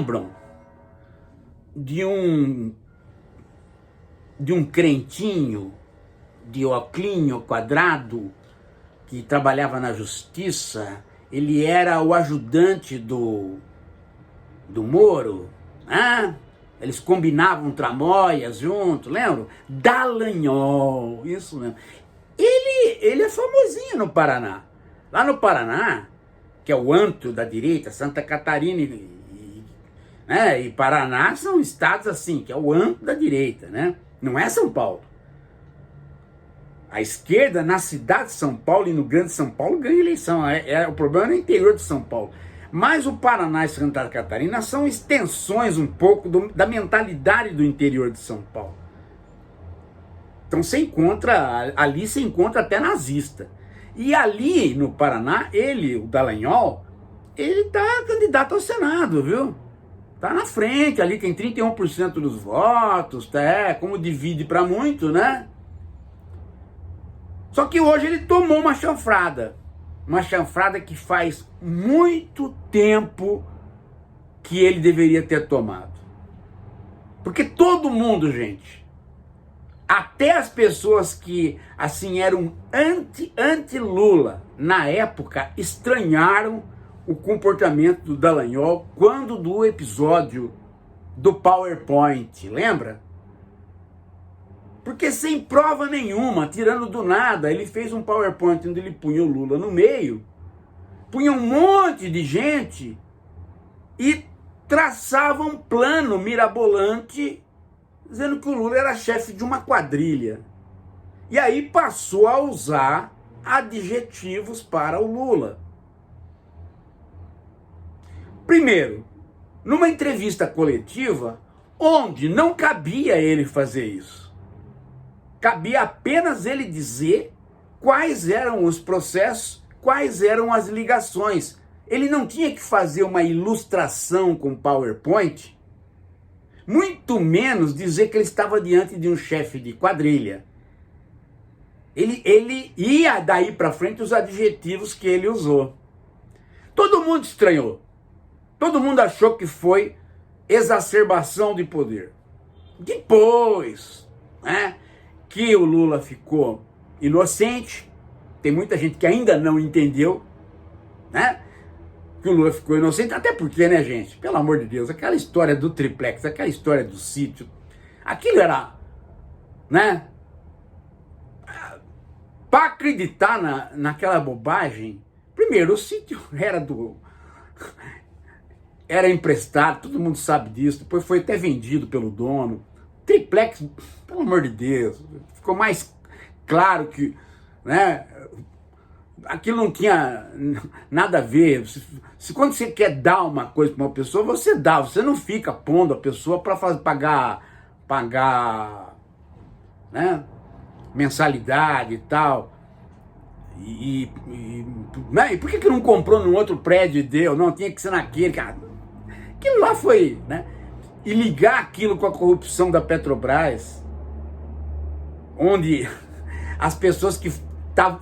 lembram de um crentinho de oclinho quadrado que trabalhava na justiça? Ele era o ajudante do Moro, né? Eles combinavam tramóias junto, lembram? Dallagnol, isso mesmo. Ele é famosinho no Paraná. Lá no Paraná, que é o antro da direita, Santa Catarina e Paraná são estados assim, que é o antro da direita, né? Não é São Paulo. A esquerda na cidade de São Paulo e no grande São Paulo ganha eleição. O problema é no interior de São Paulo. Mas o Paraná e Santa Catarina são extensões um pouco da mentalidade do interior de São Paulo. Então ali você encontra até nazista. E ali no Paraná, o Dallagnol, ele tá candidato ao Senado, viu? Tá na frente, ali tem 31% dos votos, como divide para muito, né? Só que hoje ele tomou uma chanfrada que faz muito tempo que ele deveria ter tomado. Porque todo mundo, gente, até as pessoas que assim eram anti-Lula na época, estranharam o comportamento do Dallagnol quando do episódio do PowerPoint, lembra? Porque sem prova nenhuma, tirando do nada, ele fez um PowerPoint onde ele punha o Lula no meio, punha um monte de gente e traçava um plano mirabolante dizendo que o Lula era chefe de uma quadrilha. E aí passou a usar adjetivos para o Lula. Primeiro, numa entrevista coletiva, onde não cabia ele fazer isso. Cabia apenas ele dizer quais eram os processos, quais eram as ligações. Ele não tinha que fazer uma ilustração com PowerPoint, muito menos dizer que ele estava diante de um chefe de quadrilha. Ele ia daí para frente os adjetivos que ele usou. Todo mundo estranhou. Todo mundo achou que foi exacerbação de poder. Depois, né, que o Lula ficou inocente, tem muita gente que ainda não entendeu, né? Que o Lula ficou inocente, até porque, né, gente? Pelo amor de Deus, aquela história do triplex, aquela história do sítio, aquilo era, né? Para acreditar naquela bobagem, primeiro, o sítio era emprestado, todo mundo sabe disso, depois foi até vendido pelo dono. Triplex, pelo amor de Deus, ficou mais claro que, né, aquilo não tinha nada a ver. Se quando você quer dar uma coisa para uma pessoa, você dá, você não fica pondo a pessoa para pagar, né, mensalidade e tal. Né, e por que não comprou num outro prédio e deu? Não, tinha que ser naquele, cara. Aquilo lá foi, né? E ligar aquilo com a corrupção da Petrobras, onde as pessoas que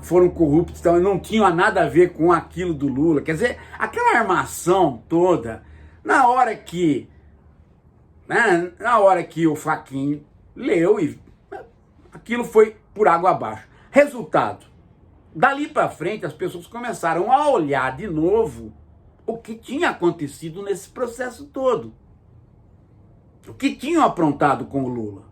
foram corruptas não tinham nada a ver com aquilo do Lula. Quer dizer, aquela armação toda, na hora que o Fachin leu, aquilo foi por água abaixo. Resultado, dali para frente as pessoas começaram a olhar de novo o que tinha acontecido nesse processo todo. O que tinham aprontado com o Lula.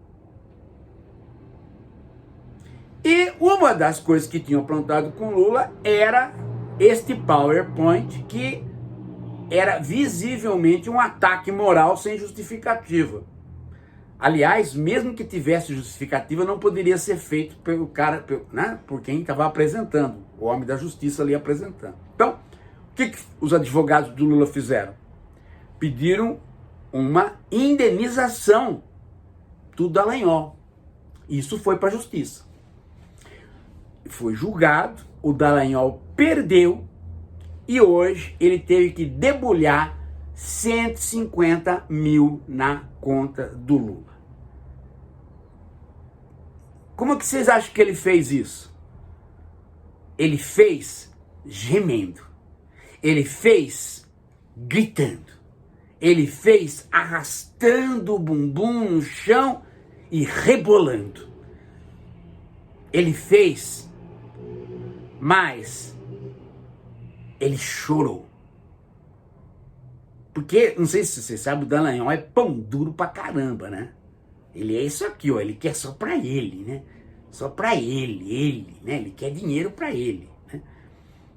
E uma das coisas que tinham aprontado com o Lula era este PowerPoint, que era visivelmente um ataque moral sem justificativa. Aliás, mesmo que tivesse justificativa, não poderia ser feito pelo cara, né, por quem estava apresentando, o homem da justiça ali apresentando. Então, o que os advogados do Lula fizeram? Pediram uma indenização do Dallagnol. Isso foi para a justiça. Foi julgado, o Dallagnol perdeu e hoje ele teve que debulhar 150 mil na conta do Lula. Como é que vocês acham que ele fez isso? Ele fez gemendo. Ele fez gritando. ele fez arrastando o bumbum no chão e rebolando. Ele fez, mas ele chorou. Porque, não sei se você sabe, o Dallagnol é pão duro pra caramba, né? Ele é isso aqui, ó, ele quer só pra ele, né? Só pra ele, né? Ele quer dinheiro pra ele, né?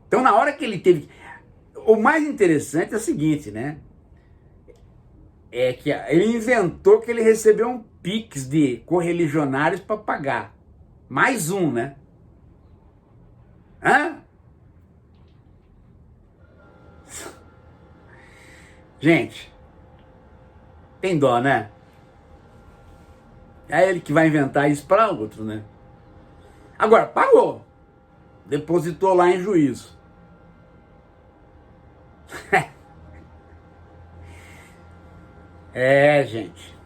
Então, na hora que ele teve... O mais interessante é o seguinte, né? É que ele inventou que ele recebeu um Pix de correligionários para pagar. Mais um, né? Hã? Gente, tem dó, né? É ele que vai inventar isso para outro, né? Agora, pagou. Depositou lá em juízo. Gente.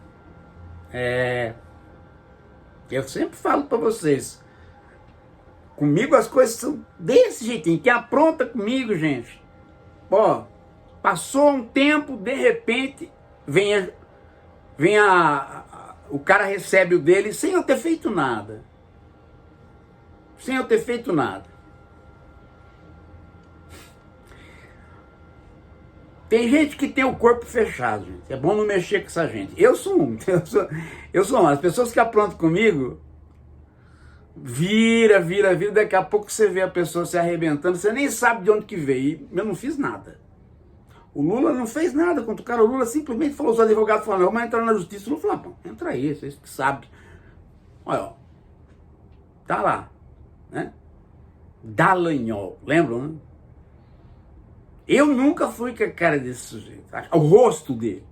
Eu sempre falo para vocês. Comigo as coisas são desse jeitinho. Que apronta comigo, gente. Ó, passou um tempo, de repente, o cara recebe o dele sem eu ter feito nada. Sem eu ter feito nada. Tem gente que tem o corpo fechado, gente. É bom não mexer com essa gente. Eu sou um. As pessoas que aprontam comigo, vira. Daqui a pouco você vê a pessoa se arrebentando. Você nem sabe de onde que veio. Eu não fiz nada. O Lula não fez nada contra o cara. O Lula simplesmente falou, os advogados falaram, vamos entrar na justiça. O Lula falou, pô, entra aí, vocês que sabem. Olha, ó. Tá lá. Né? Dallagnol. Lembram, né? Eu nunca fui com a cara desse sujeito. O rosto dele,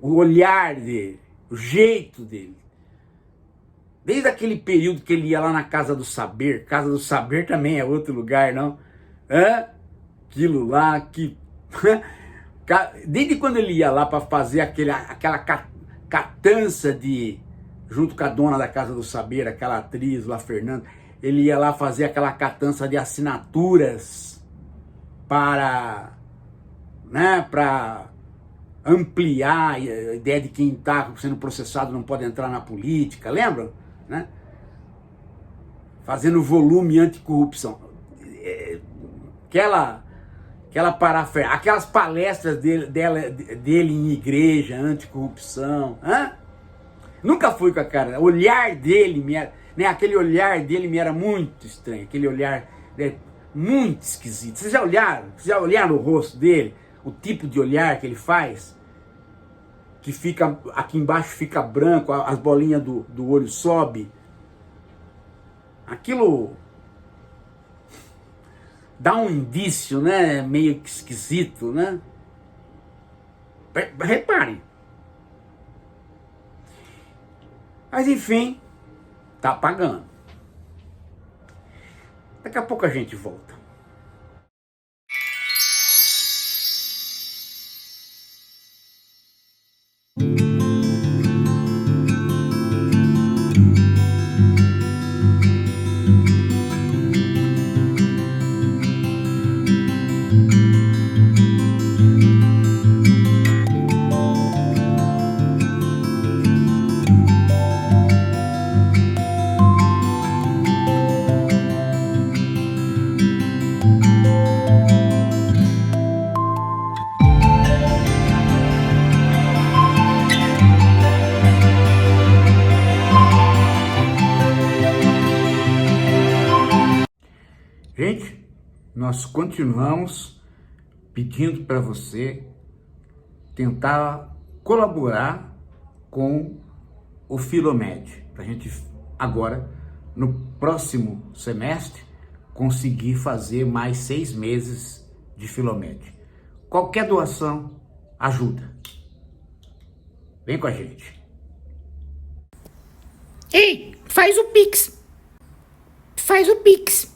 o olhar dele, o jeito dele. Desde aquele período que ele ia lá na Casa do Saber. Casa do Saber também é outro lugar, não? Aquilo lá, que... Desde quando ele ia lá para fazer aquela catança de... Junto com a dona da Casa do Saber, aquela atriz lá, Fernanda. Ele ia lá fazer aquela catança de assinaturas para ampliar a ideia de quem está sendo processado não pode entrar na política, lembram? Né? Fazendo volume anticorrupção. Aquelas palestras dele em igreja, anticorrupção. Nunca fui com a cara. O olhar dele, aquele olhar dele me era muito estranho. Aquele olhar... muito esquisito. Vocês já olharam o rosto dele? O tipo de olhar que ele faz? Que fica, aqui embaixo fica branco, as bolinhas do olho sobe. Aquilo dá um indício, né? Meio que esquisito, né? Reparem. Mas enfim, tá pagando. Daqui a pouco a gente volta. Gente, nós continuamos pedindo para você tentar colaborar com o Filomed, para a gente agora, no próximo semestre, conseguir fazer mais 6 meses de Filomed. Qualquer doação ajuda. Vem com a gente. Ei, faz o Pix. Faz o Pix.